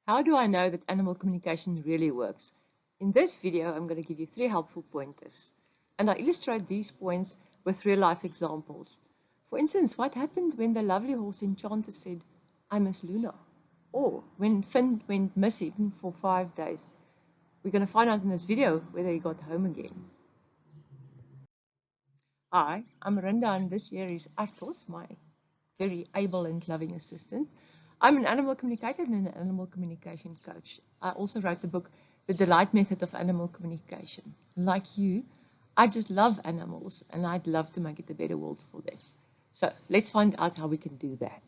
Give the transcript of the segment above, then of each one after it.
How do I know that animal communication really works? In this video, I'm going to give you 3 helpful pointers. And I illustrate these points with real-life examples. For instance, what happened when the lovely horse Enchanter said, "I miss Luna"? Or when Finn went missing for 5 days. We're going to find out in this video whether he got home again. Hi, I'm Rinda, and this here is Artos, my very able and loving assistant. I'm an animal communicator and an animal communication coach. I also wrote the book, The Delight Method of Animal Communication. Like you, I just love animals and I'd love to make it a better world for them. So let's find out how we can do that.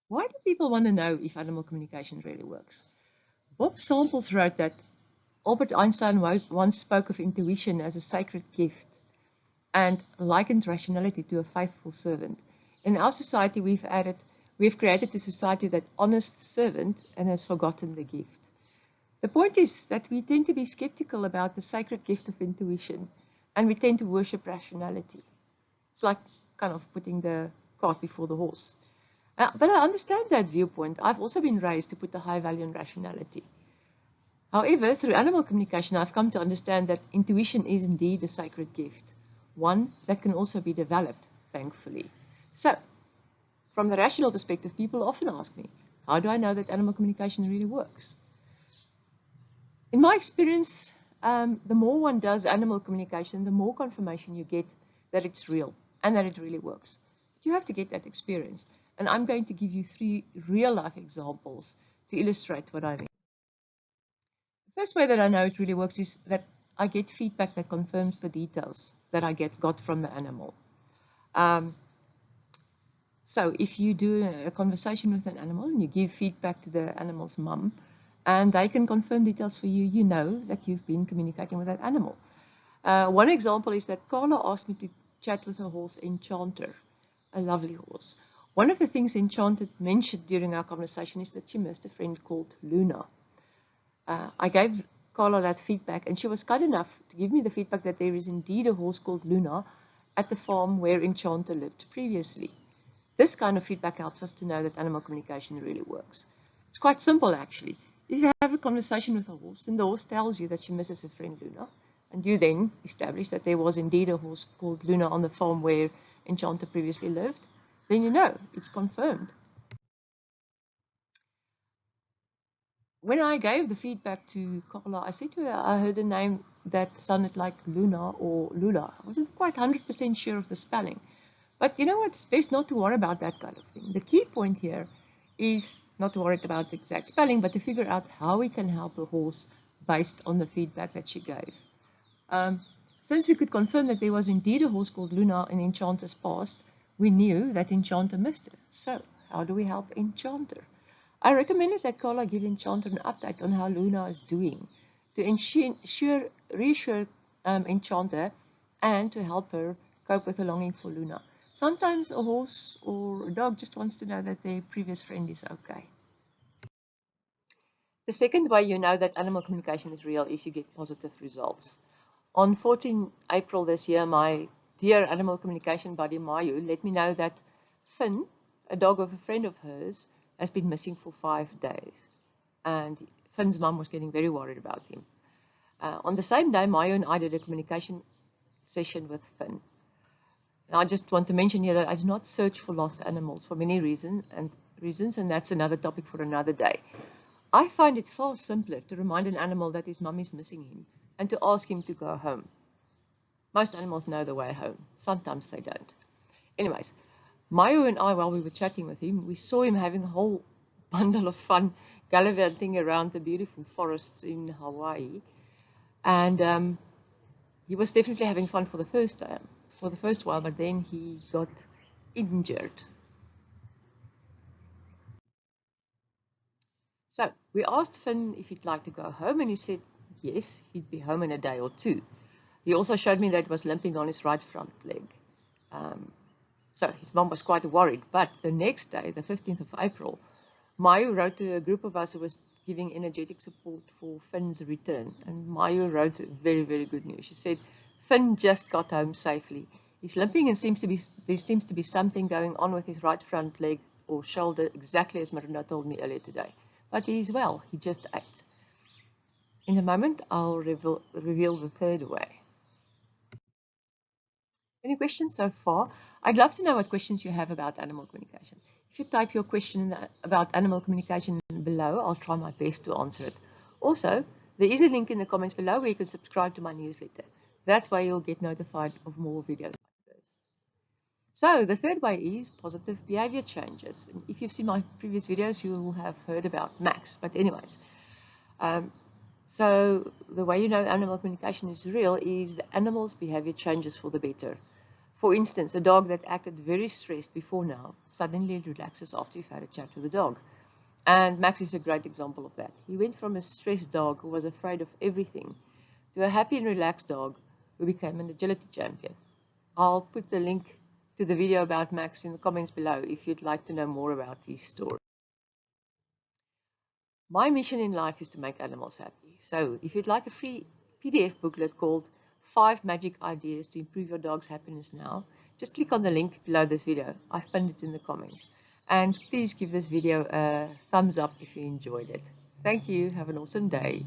Why do people want to know if animal communication really works? Bob Samples wrote that Albert Einstein once spoke of intuition as a sacred gift and likened rationality to a faithful servant. In our society, we've created a society that honors the servant and has forgotten the gift. The point is that we tend to be skeptical about the sacred gift of intuition, and we tend to worship rationality. It's like kind of putting the cart before the horse. But I understand that viewpoint. I've also been raised to put a high value on rationality. However, through animal communication, I've come to understand that intuition is indeed a sacred gift, one that can also be developed, thankfully. So, from the rational perspective, people often ask me, how do I know that animal communication really works? In my experience, the more one does animal communication, the more confirmation you get that it's real and that it really works. But you have to get that experience. And I'm going to give you 3 real-life examples to illustrate what I mean. The first way that I know it really works is that I get feedback that confirms the details that I got from the animal. So if you do a conversation with an animal and you give feedback to the animal's mum, and they can confirm details for you, you know that you've been communicating with that animal. One example is that Carla asked me to chat with her horse Enchanter, a lovely horse. One of the things Enchanter mentioned during our conversation is that she missed a friend called Luna. I gave Carla that feedback, and she was kind enough to give me the feedback that there is indeed a horse called Luna at the farm where Enchanter lived previously. This kind of feedback helps us to know that animal communication really works. It's quite simple, actually. If you have a conversation with a horse and the horse tells you that she misses her friend Luna, and you then establish that there was indeed a horse called Luna on the farm where Enchanter previously lived, then you know it's confirmed. When I gave the feedback to Carla, I said to her, I heard a name that sounded like Luna or Lula. I wasn't quite 100% sure of the spelling. But you know what? It's best not to worry about that kind of thing. The key point here is not to worry about the exact spelling, but to figure out how we can help the horse based on the feedback that she gave. Since we could confirm that there was indeed a horse called Luna in Enchanter's past, we knew that Enchanter missed her. So, how do we help Enchanter? I recommended that Carla give Enchanter an update on how Luna is doing to reassure Enchanter and to help her cope with the longing for Luna. Sometimes a horse or a dog just wants to know that their previous friend is okay. The second way you know that animal communication is real is you get positive results. On 14 April this year, my dear animal communication buddy Mayu let me know that Finn, a dog of a friend of hers, has been missing for 5 days. And Finn's mum was getting very worried about him. On the same day, Mayu and I did a communication session with Finn. And I just want to mention here that I do not search for lost animals for many reasons, and that's another topic for another day. I find it far simpler to remind an animal that his mum is missing him and to ask him to go home. Most animals know the way home. Sometimes they don't. Anyways, Mayu and I, while we were chatting with him, we saw him having a whole bundle of fun gallivanting around the beautiful forests in Hawaii. And he was definitely having fun for the first while, but then he got injured. So we asked Finn if he'd like to go home, and he said yes, he'd be home in a day or 2. He also showed me that he was limping on his right front leg. So his mom was quite worried. But the next day, the 15th of April, Mayu wrote to a group of us who was giving energetic support for Finn's return. And Mayu wrote very, very good news. She said, Finn just got home safely. He's limping and there seems to be something going on with his right front leg or shoulder exactly as Marina told me earlier today. But he is well, he just ate. In a moment, I'll reveal the third way. Any questions so far? I'd love to know what questions you have about animal communication. If you type your question about animal communication below, I'll try my best to answer it. Also, there is a link in the comments below where you can subscribe to my newsletter. That way you'll get notified of more videos like this. So the third way is positive behavior changes. And if you've seen my previous videos, you will have heard about Max. But anyways, so the way you know animal communication is real is the animal's behavior changes for the better. For instance, a dog that acted very stressed before now suddenly relaxes after you've had a chat with the dog. And Max is a great example of that. He went from a stressed dog who was afraid of everything to a happy and relaxed dog who became an agility champion. I'll put the link to the video about Max in the comments below if you'd like to know more about his story. My mission in life is to make animals happy. So if you'd like a free PDF booklet called 5 Magic Ideas to Improve Your Dog's Happiness Now, just click on the link below this video. I've pinned it in the comments. And please give this video a thumbs up if you enjoyed it. Thank you. Have an awesome day.